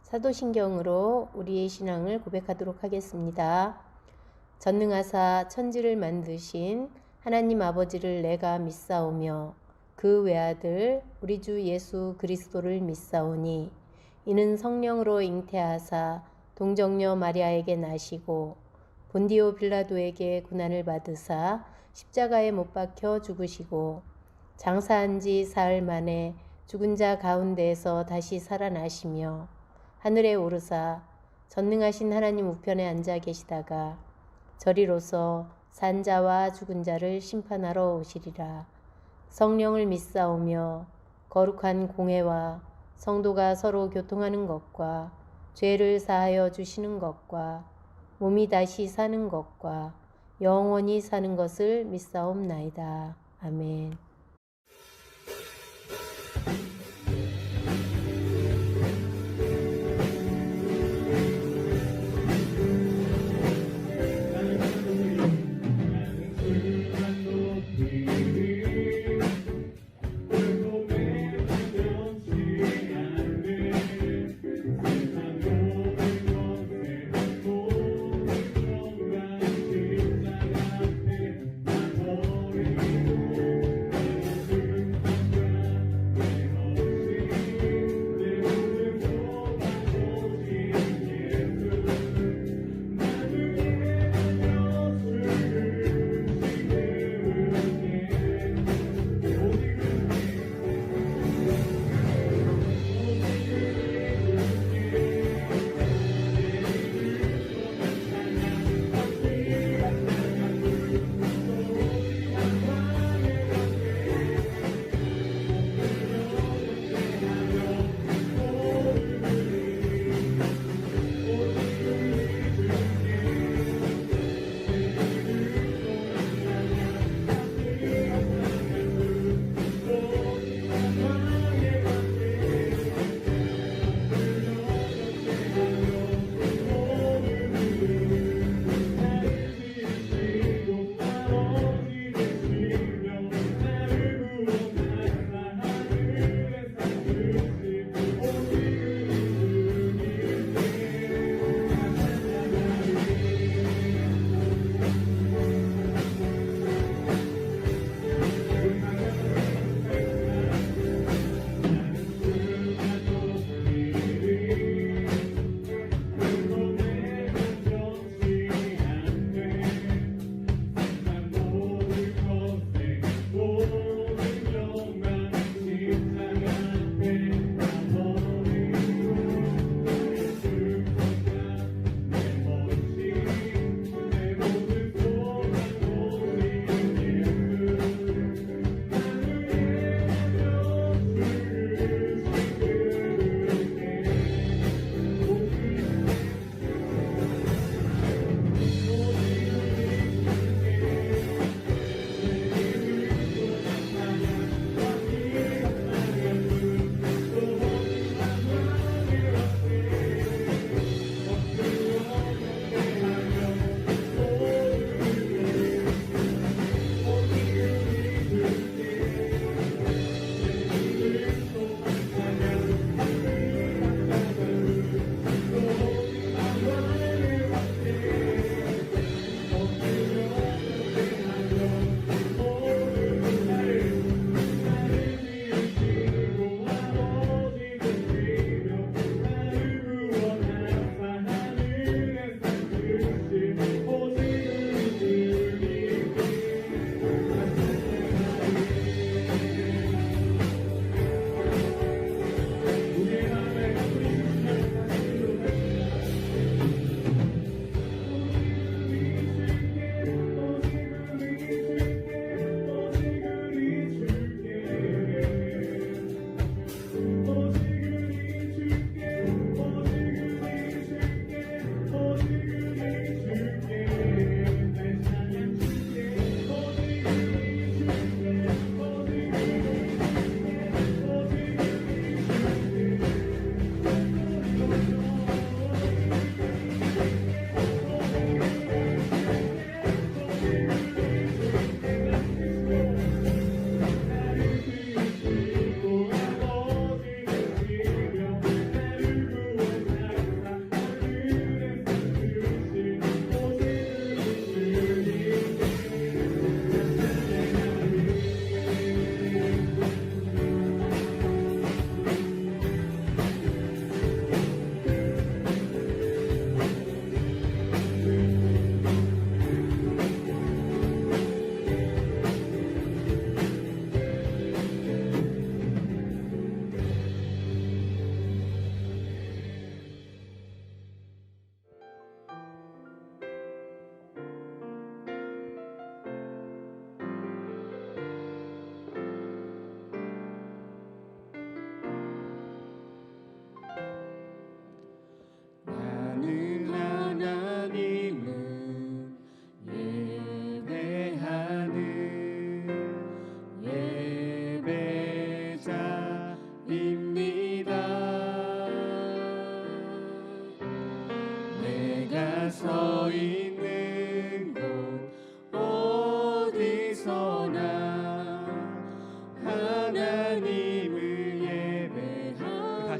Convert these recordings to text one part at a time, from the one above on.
사도신경으로 우리의 신앙을 고백하도록 하겠습니다. 전능하사 천지를 만드신 하나님 아버지를 내가 믿사오며 그 외아들 우리 주 예수 그리스도를 믿사오니 이는 성령으로 잉태하사 동정녀 마리아에게 나시고 본디오 빌라도에게 고난을 받으사 십자가에 못 박혀 죽으시고 장사한 지 사흘 만에 죽은 자 가운데에서 다시 살아나시며 하늘에 오르사 전능하신 하나님 우편에 앉아 계시다가 저리로서 산 자와 죽은 자를 심판하러 오시리라. 성령을 믿사오며 거룩한 공회와 성도가 서로 교통하는 것과 죄를 사하여 주시는 것과 몸이 다시 사는 것과 영원히 사는 것을 믿사옵나이다. 아멘.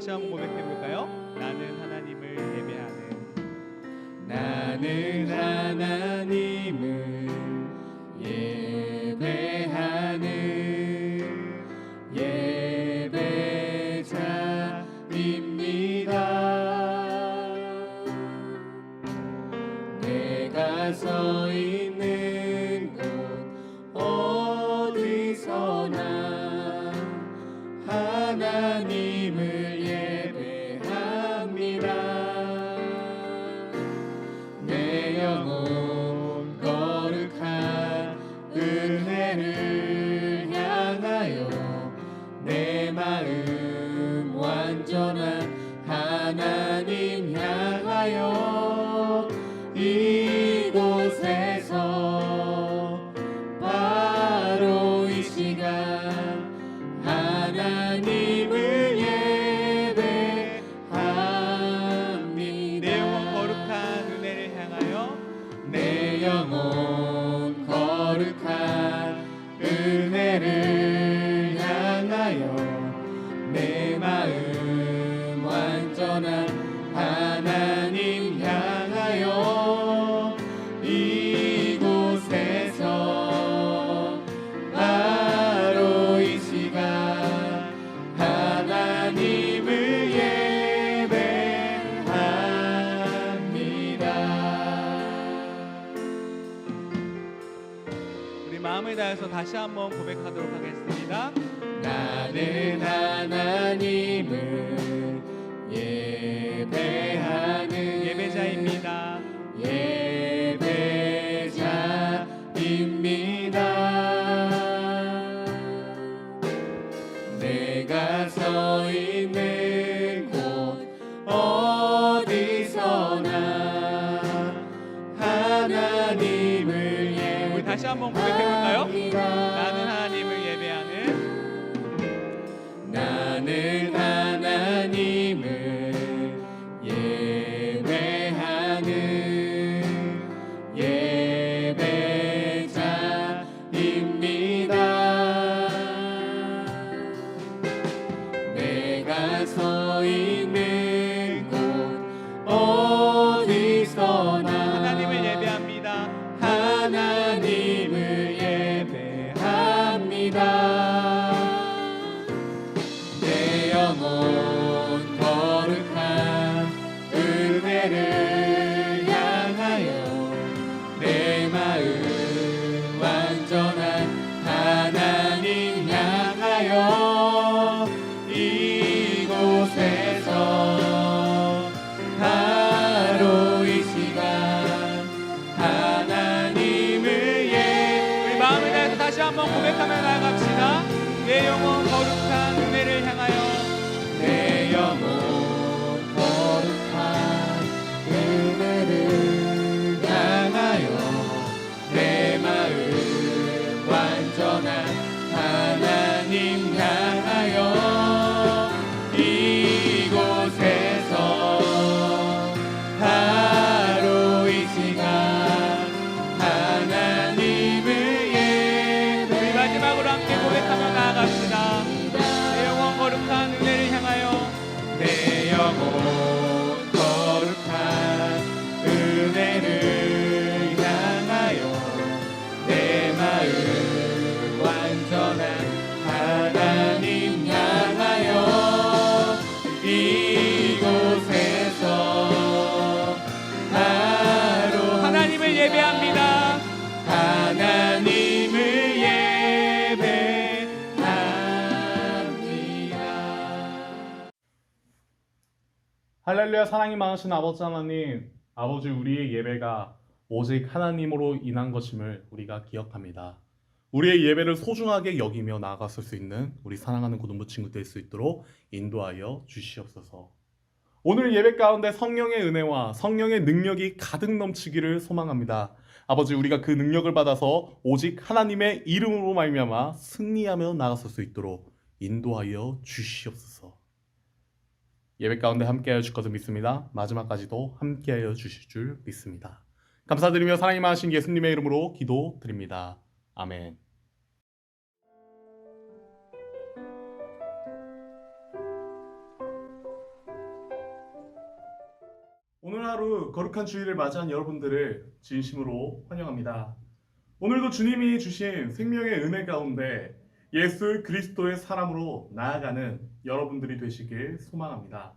다시 한번 고백해 볼까요? 나는 하나님을 예배하는 나는 하나님을 예배하는 예배자입니다. 내가 서 있는 곳 어디서나 하나님을 예배합니다. 내 영혼 거룩한 은혜를 향하여 내 마음 완전한 하나님 향하여 이곳에서 바로 이 시간 하나님을 예배합니다. 내 영혼 거룩한 은혜를 향하여 내 영혼 거룩한 은혜를 향하여 내 마음 완전한 하나님 향하여 이곳에서 바로 이 시간 하나님을 예배합니다. 우리 마음을 다해서 다시 한번 고백하도록 하겠습니다. 나는 하나님을 예배하는 예배자입니다. 예배자입니다. 내가 서 있는 곳 어디서나 하나님을 우리 다시 한번 고백해 볼까요? 예배합니다. 나는 하나님을 예배하는 나는 하나님을 예배하는 예배자입니다. 내가 서 있는 곳 어디서나 하나님을 예배합니다. 하나님을 예배합니다. 내 영혼 거룩한 은혜를 향하여 내 마음 완전한 하나님 향하여 이곳에서 바로 이 시간 하나님을 우리 마음을 다해서 다시 한번 고백하며 나아갑시다. 내 영혼 거룩한 은혜를 향하여 내 영혼 거룩한 은혜를 향하여 내 마음 완전한 하나님 향하여 이곳에서 바로 이 시간 하나님을 우리 마지막으로 함께 고백하며 나아갑시다. 내 영혼 거룩한 은혜를 향하여 내 영혼 거룩한 은혜를 향하여 내 마음 완전한 하나님 향하여 이곳에서 바로 하나님을 예배합니다. 하나님을 예배합니다. 할렐루야. 사랑이 많으신 아버지 하나님, 아버지 우리의 예배가 오직 하나님으로 인한 것임을 우리가 기억합니다. 우리의 예배를 소중하게 여기며 나아갔을 수 있는 우리 사랑하는 고등부 친구 될 수 있도록 인도하여 주시옵소서. 오늘 예배 가운데 성령의 은혜와 성령의 능력이 가득 넘치기를 소망합니다. 아버지 우리가 그 능력을 받아서 오직 하나님의 이름으로 말미암아 승리하며 나아갔을 수 있도록 인도하여 주시옵소서. 예배 가운데 함께하여 주실 것을 믿습니다. 마지막까지도 함께하여 주실 줄 믿습니다. 감사드리며 사랑이 많으신 예수님의 이름으로 기도드립니다. 아멘. 하루 거룩한 주일을 맞이한 여러분들을 진심으로 환영합니다. 오늘도 주님이 주신 생명의 은혜 가운데 예수 그리스도의 사람으로 나아가는 여러분들이 되시길 소망합니다.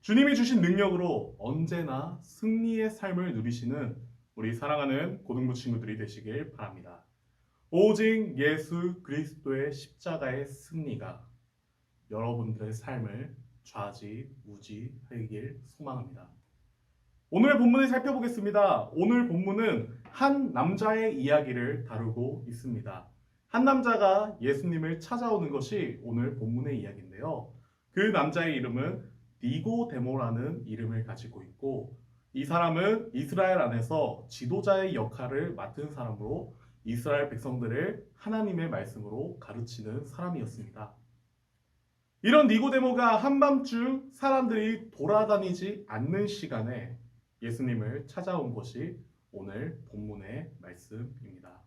주님이 주신 능력으로 언제나 승리의 삶을 누리시는 우리 사랑하는 고등부 친구들이 되시길 바랍니다. 오직 예수 그리스도의 십자가의 승리가 여러분들의 삶을 좌지우지하길 소망합니다. 오늘 본문을 살펴보겠습니다. 오늘 본문은 한 남자의 이야기를 다루고 있습니다. 한 남자가 예수님을 찾아오는 것이 오늘 본문의 이야기인데요. 그 남자의 이름은 니고데모라는 이름을 가지고 있고, 이 사람은 이스라엘 안에서 지도자의 역할을 맡은 사람으로 이스라엘 백성들을 하나님의 말씀으로 가르치는 사람이었습니다. 이런 니고데모가 한밤중 사람들이 돌아다니지 않는 시간에 예수님을 찾아온 것이 오늘 본문의 말씀입니다.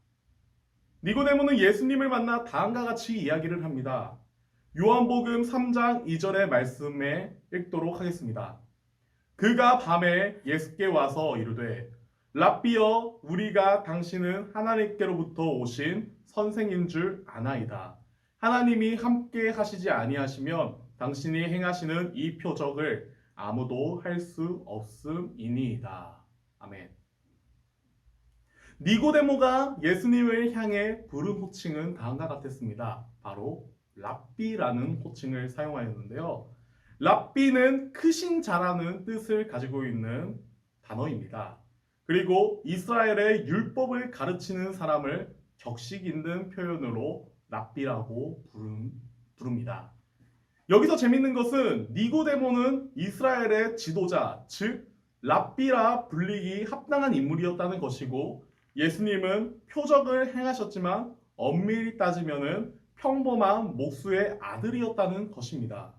니고데모는 예수님을 만나 다음과 같이 이야기를 합니다. 요한복음 3장 2절의 말씀에 읽도록 하겠습니다. 그가 밤에 예수께 와서 이르되 랍비여, 우리가 당신은 하나님께로부터 오신 선생인 줄 아나이다. 하나님이 함께 하시지 아니하시면 당신이 행하시는 이 표적을 아무도 할 수 없음이니이다. 아멘. 니고데모가 예수님을 향해 부른 호칭은 다음과 같았습니다. 바로 랍비라는 호칭을 사용하였는데요. 랍비는 크신 자라는 뜻을 가지고 있는 단어입니다. 그리고 이스라엘의 율법을 가르치는 사람을 격식 있는 표현으로 랍비라고 부릅니다. 여기서 재밌는 것은 니고데모는 이스라엘의 지도자, 즉 랍비라 불리기 합당한 인물이었다는 것이고, 예수님은 표적을 행하셨지만 엄밀히 따지면 평범한 목수의 아들이었다는 것입니다.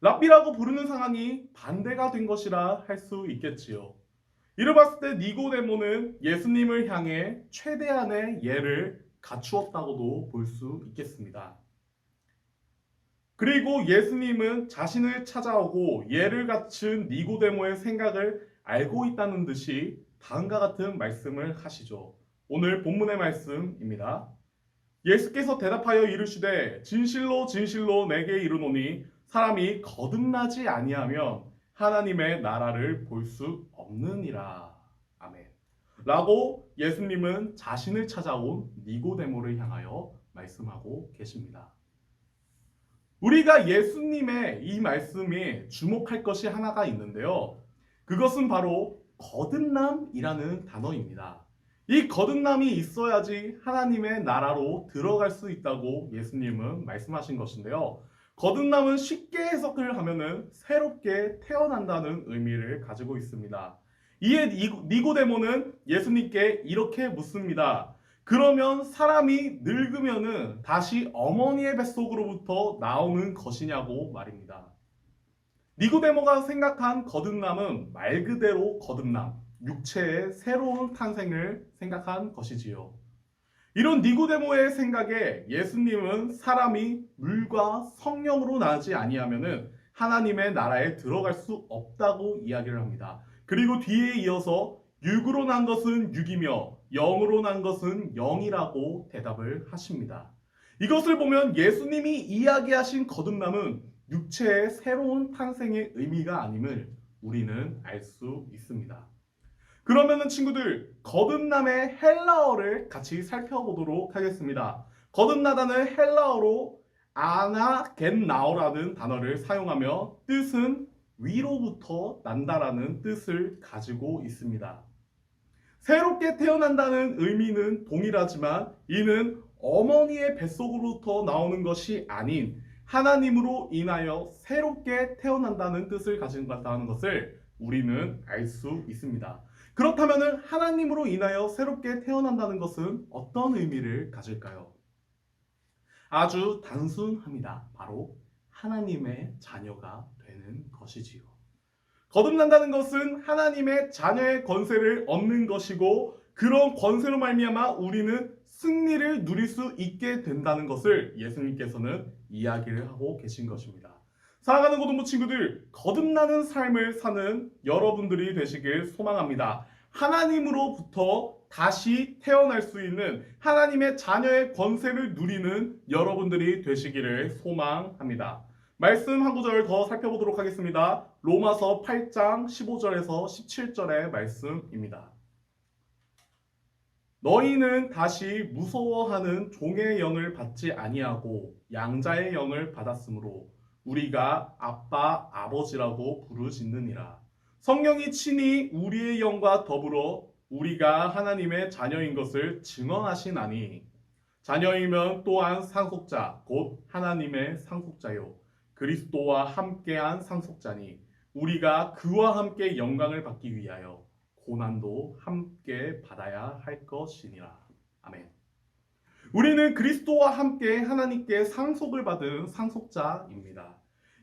랍비라고 부르는 상황이 반대가 된 것이라 할 수 있겠지요. 이를 봤을 때 니고데모는 예수님을 향해 최대한의 예를 갖추었다고도 볼 수 있겠습니다. 그리고 예수님은 자신을 찾아오고 예를 갖춘 니고데모의 생각을 알고 있다는 듯이 다음과 같은 말씀을 하시죠. 오늘 본문의 말씀입니다. 예수께서 대답하여 이르시되 진실로 진실로 내게 이르노니 사람이 거듭나지 아니하면 하나님의 나라를 볼 수 없느니라. 아멘. 라고 예수님은 자신을 찾아온 니고데모를 향하여 말씀하고 계십니다. 우리가 예수님의 이 말씀에 주목할 것이 하나가 있는데요. 그것은 바로 거듭남이라는 단어입니다. 이 거듭남이 있어야지 하나님의 나라로 들어갈 수 있다고 예수님은 말씀하신 것인데요. 거듭남은 쉽게 해석을 하면은 새롭게 태어난다는 의미를 가지고 있습니다. 이에 니고데모는 예수님께 이렇게 묻습니다. 그러면 사람이 늙으면은 다시 어머니의 뱃속으로부터 나오는 것이냐고 말입니다. 니고데모가 생각한 거듭남은 말 그대로 거듭남, 육체의 새로운 탄생을 생각한 것이지요. 이런 니고데모의 생각에 예수님은 사람이 물과 성령으로 나지 아니하면은 하나님의 나라에 들어갈 수 없다고 이야기를 합니다. 그리고 뒤에 이어서 육으로 난 것은 육이며 영으로 난 것은 영이라고 대답을 하십니다. 이것을 보면 예수님이 이야기하신 거듭남은 육체의 새로운 탄생의 의미가 아님을 우리는 알 수 있습니다. 그러면은 친구들, 거듭남의 헬라어를 같이 살펴보도록 하겠습니다. 거듭나다는 헬라어로 아나겐나오라는 단어를 사용하며 뜻은 위로부터 난다라는 뜻을 가지고 있습니다. 새롭게 태어난다는 의미는 동일하지만 이는 어머니의 뱃속으로부터 나오는 것이 아닌 하나님으로 인하여 새롭게 태어난다는 뜻을 가지고 있다는 것을 우리는 알 수 있습니다. 그렇다면 하나님으로 인하여 새롭게 태어난다는 것은 어떤 의미를 가질까요? 아주 단순합니다. 바로 하나님의 자녀가 되는 것이지요. 거듭난다는 것은 하나님의 자녀의 권세를 얻는 것이고, 그런 권세로 말미암아 우리는 승리를 누릴 수 있게 된다는 것을 예수님께서는 이야기를 하고 계신 것입니다. 사랑하는 고등부 친구들, 거듭나는 삶을 사는 여러분들이 되시길 소망합니다. 하나님으로부터 다시 태어날 수 있는 하나님의 자녀의 권세를 누리는 여러분들이 되시기를 소망합니다. 말씀 한 구절 더 살펴보도록 하겠습니다. 로마서 8장 15절에서 17절의 말씀입니다. 너희는 다시 무서워하는 종의 영을 받지 아니하고 양자의 영을 받았으므로 우리가 아빠 아버지라고 부르짖느니라. 성령이 친히 우리의 영과 더불어 우리가 하나님의 자녀인 것을 증언하시나니 자녀이면 또한 상속자 곧 하나님의 상속자요 그리스도와 함께한 상속자니 우리가 그와 함께 영광을 받기 위하여 고난도 함께 받아야 할 것이니라. 아멘. 우리는 그리스도와 함께 하나님께 상속을 받은 상속자입니다.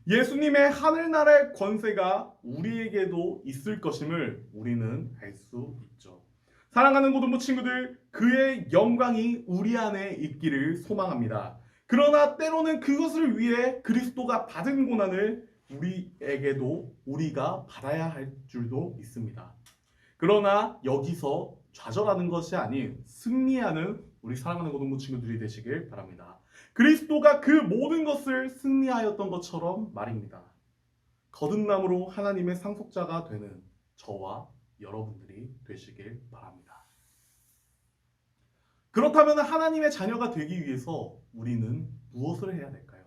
예수님의 하늘나라의 권세가 우리에게도 있을 것임을 우리는 알 수 있죠. 사랑하는 고등부 친구들, 그의 영광이 우리 안에 있기를 소망합니다. 그러나 때로는 그것을 위해 그리스도가 받은 고난을 우리에게도 우리가 받아야 할 줄도 있습니다. 그러나 여기서 좌절하는 것이 아닌 승리하는 우리 사랑하는 고등부 친구들이 되시길 바랍니다. 그리스도가 그 모든 것을 승리하였던 것처럼 말입니다. 거듭남으로 하나님의 상속자가 되는 저와 여러분들이 되시길 바랍니다. 그렇다면 하나님의 자녀가 되기 위해서 우리는 무엇을 해야 될까요?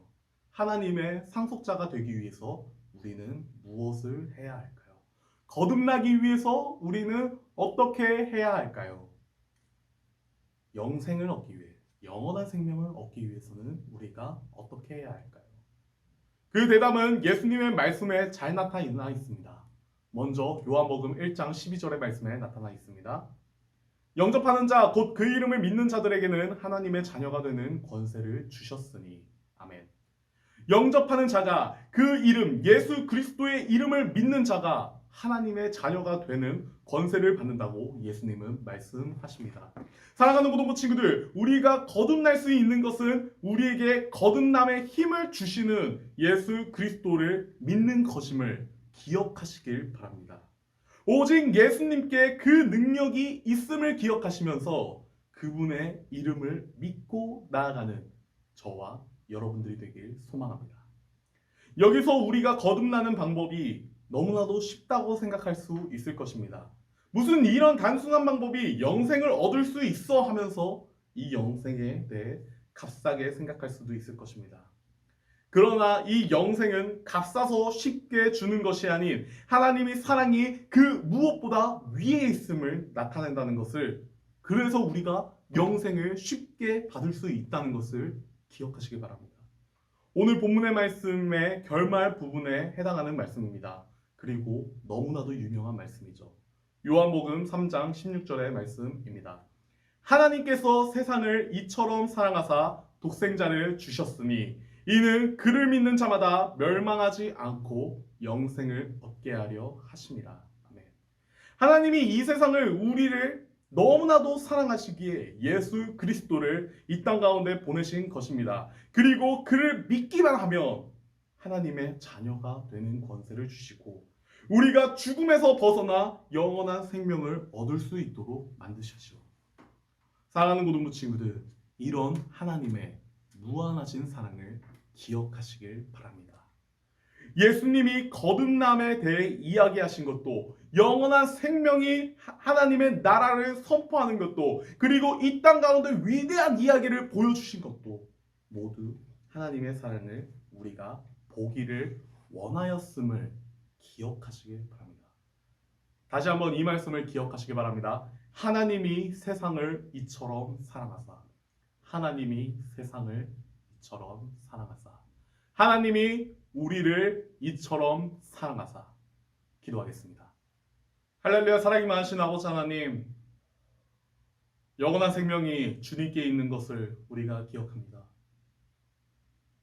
하나님의 상속자가 되기 위해서 우리는 무엇을 해야 할까요? 거듭나기 위해서 우리는 어떻게 해야 할까요? 영생을 얻기 위해, 영원한 생명을 얻기 위해서는 우리가 어떻게 해야 할까요? 그 대답은 예수님의 말씀에 잘 나타나 있습니다. 먼저 요한복음 1장 12절의 말씀에 나타나 있습니다. 영접하는 자, 곧 그 이름을 믿는 자들에게는 하나님의 자녀가 되는 권세를 주셨으니. 아멘. 영접하는 자가 그 이름, 예수 그리스도의 이름을 믿는 자가 하나님의 자녀가 되는 권세를 받는다고 예수님은 말씀하십니다. 사랑하는 고등부 친구들, 우리가 거듭날 수 있는 것은 우리에게 거듭남의 힘을 주시는 예수 그리스도를 믿는 것임을 기억하시길 바랍니다. 오직 예수님께 그 능력이 있음을 기억하시면서 그분의 이름을 믿고 나아가는 저와 여러분들이 되길 소망합니다. 여기서 우리가 거듭나는 방법이 너무나도 쉽다고 생각할 수 있을 것입니다. 무슨 이런 단순한 방법이 영생을 얻을 수 있어 하면서 이 영생에 대해 값싸게 생각할 수도 있을 것입니다. 그러나 이 영생은 값싸서 쉽게 주는 것이 아닌 하나님의 사랑이 그 무엇보다 위에 있음을 나타낸다는 것을, 그래서 우리가 영생을 쉽게 받을 수 있다는 것을 기억하시기 바랍니다. 오늘 본문의 말씀의 결말 부분에 해당하는 말씀입니다. 그리고 너무나도 유명한 말씀이죠. 요한복음 3장 16절의 말씀입니다. 하나님께서 세상을 이처럼 사랑하사 독생자를 주셨으니 이는 그를 믿는 자마다 멸망하지 않고 영생을 얻게 하려 하심이라. 아멘. 하나님이 이 세상을, 우리를 너무나도 사랑하시기에 예수 그리스도를 이 땅 가운데 보내신 것입니다. 그리고 그를 믿기만 하면 하나님의 자녀가 되는 권세를 주시고 우리가 죽음에서 벗어나 영원한 생명을 얻을 수 있도록 만드시죠. 사랑하는 고등부 친구들, 이런 하나님의 무한하신 사랑을 기억하시길 바랍니다. 예수님이 거듭남에 대해 이야기하신 것도, 영원한 생명이 하나님의 나라를 선포하는 것도, 그리고 이 땅 가운데 위대한 이야기를 보여주신 것도 모두 하나님의 사랑을 우리가 보기를 원하였음을 기억하시길 바랍니다. 다시 한번 이 말씀을 기억하시기 바랍니다. 하나님이 세상을 이처럼 사랑하사, 하나님이 세상을 이처럼 사랑하사, 하나님이 우리를 이처럼 사랑하사. 기도하겠습니다. 할렐루야. 사랑이 많으신 아버지 하나님, 영원한 생명이 주님께 있는 것을 우리가 기억합니다.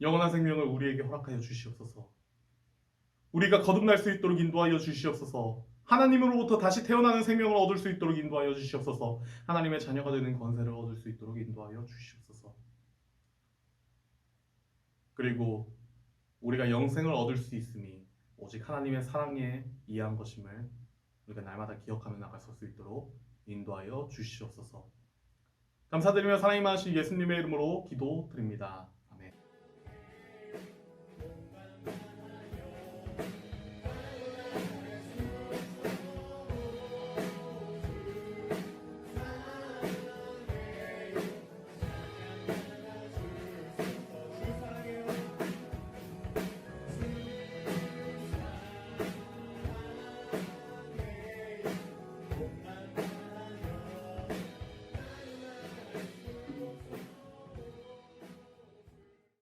영원한 생명을 우리에게 허락하여 주시옵소서. 우리가 거듭날 수 있도록 인도하여 주시옵소서. 하나님으로부터 다시 태어나는 생명을 얻을 수 있도록 인도하여 주시옵소서. 하나님의 자녀가 되는 권세를 얻을 수 있도록 인도하여 주시옵소서. 그리고 우리가 영생을 얻을 수 있음이 오직 하나님의 사랑에 의한 것임을 우리가 날마다 기억하며 나갈 수 있도록 인도하여 주시옵소서. 감사드리며 사랑이 많으신 예수님의 이름으로 기도드립니다.